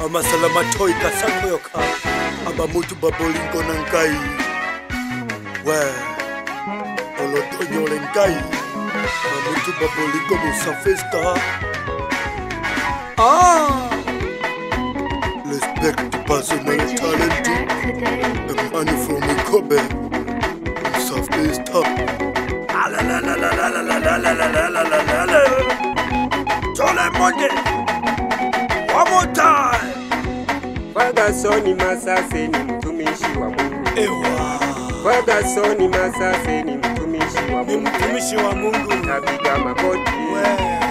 Amasalama toy kasako yoka aba mutu babolingo nankai we olotonyo lenkai aba mutu babolingo musa festa respect personal talent the money from Kobe musa festa la la la la la la la la la la la la Chole Monday one more time. Ferguson Masase ni mtumishi wa Mungu. Ewa. Ferguson Masase ni mtumishi wa Mungu. Ni mtumishi wa Mungu. Nitapiga magoti.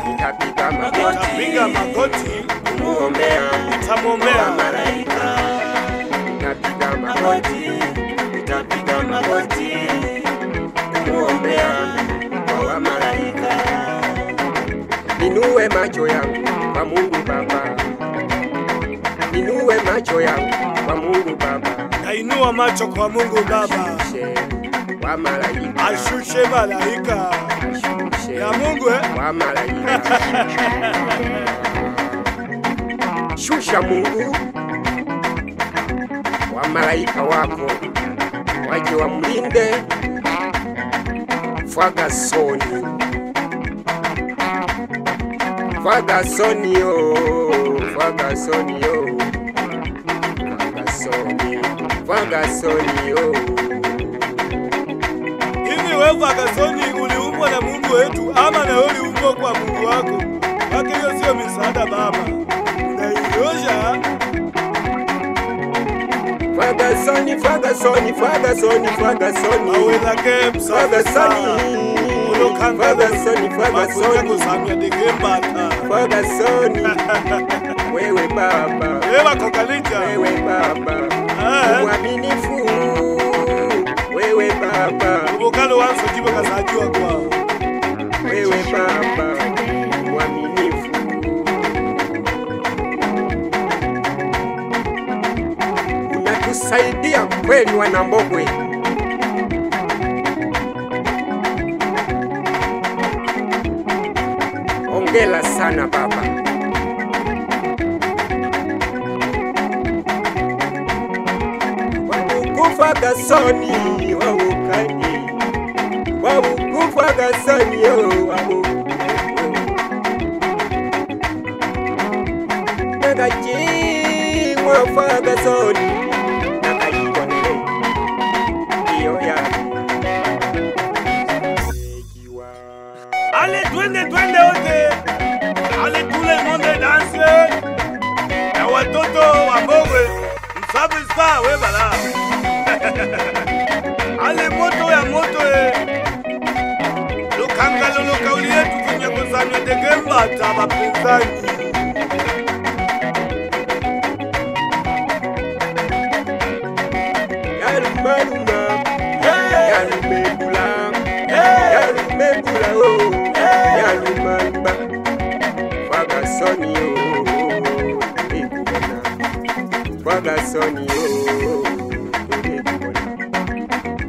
Nitapiga magoti. Nitapiga magoti. Muombea. Nitamwombea malaika. Nitapiga magoti. Nitapiga magoti. Muombea kwa malaika. Ninue macho yangu kwa Mungu Baba. Ninue macho yangu kwa Mungu Baba. Nainua macho kwa Mungu Baba. Ashushe wa malaika. Ashushe malaika. Ashushe ya Mungu wa malaika. Shusha Mungu wa malaika wako waje wamlinde Ferguson. Ferguson yo, Ferguson yo, Ferguson yo. Hivi wewe Ferguson uliumbwa na Mungu wetu ama na wewe uliumbwa kwa Mungu wako? Haki hiyo sio misaada Baba. Unaiyosha. Ferguson, Ferguson, Ferguson, Ferguson. Awe la game Ferguson. Ferguson, Ferguson, Samia de Gembata. Ferguson, wewe Baba, wewe kokalija, wewe Baba, mwaminifu, wewe Baba, ukalo wanso jibo kasajua kwao, wewe Baba, mwaminifu, unatusaidia kweli Wanambogwe. Hongera sana Baba. Wabukufa Gasoni wawukaji, wabukufa Gasoni wawu nagaji mwafa Gasoni nagajiwa iyo ya allez twende wote, allez tout le monde danse na watoto wa Mbogwe msabu isa we bala allez moto ya moto lukangalo lukauli yetu kwenye kuzanywa de Gembata bapinzani Yarumba yarumebula yarumebula oh yarumba Ferguson yo Ferguson yo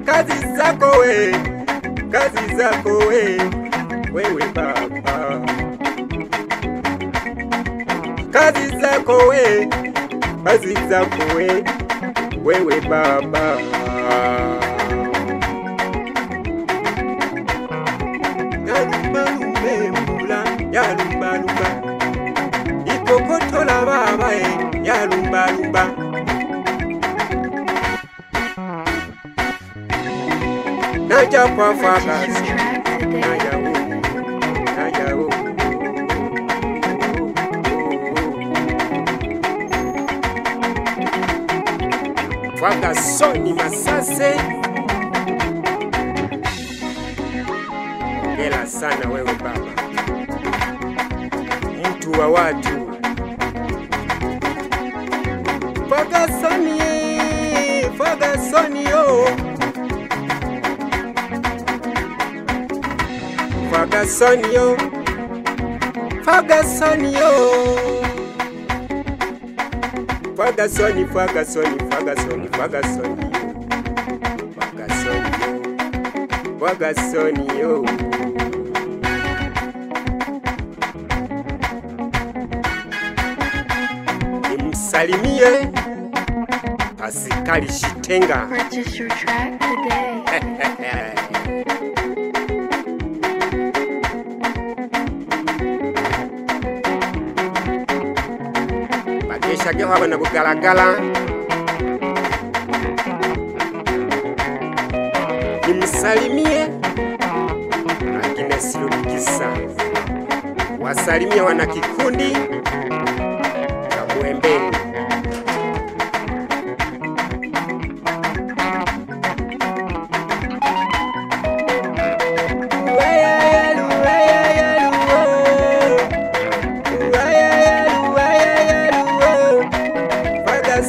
kazi zako we wewe Baba kazi zako we wewe Baba Yarumba ikokotola Baba yarumba naja kwa Ferguson naja Ferguson Masase. Hongera sana wewe Baba, mtu wa watu. Ferguson, Ferguson yo, Ferguson yo, Ferguson yo. Ferguson, Ferguson, Ferguson, Ferguson, Ferguson yo. Msalimie Pasikali Shitenga. Purchase your track today. Bagesha gewa bana bugalagala. Nimsalimie Agnes Rubikisa. Wasalimie wana kikundi cha Mwembeni.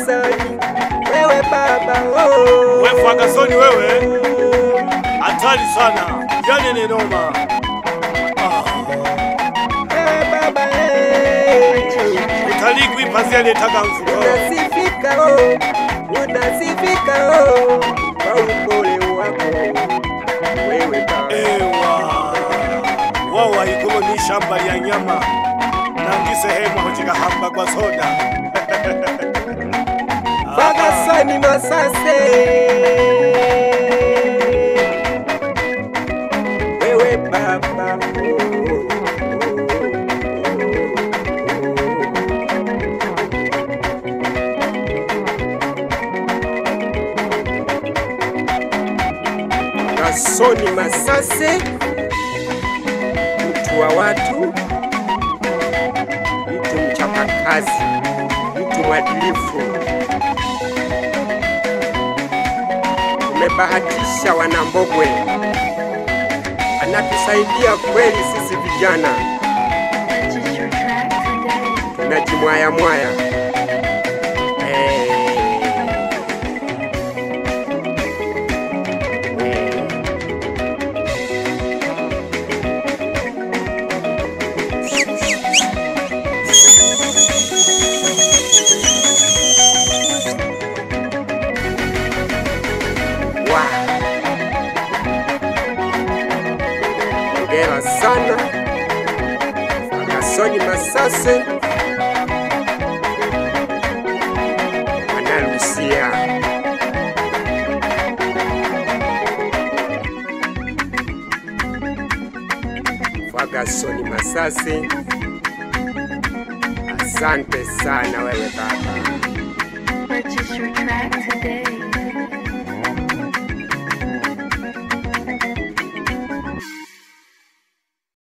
Wewe baba, Wewe Fagasoni wewe, hatari sana, yani ni noma. wewe baba, Utalii kuipazia letaka mfuko. unasifika kwa upole wako. Wewe baba, Ewa, wawa ikomo ni shamba ya nyama na ngisehemu hochika hamba kwa soda. Fagasoni Masase, wewe baba, Fagasoni Masase, mtu wa watu, mtu mchapakazi, mtu mwadilifu. Tumebahatisha Wanambogwe, anatusaidia kweli sisi vijana, Purchase your track today. tunajimwaya mwaya. Hongera sana Fagasoni Masase, Ana Lucia. Fagasoni Masase, asante sana wewe baba. Purchase your track today.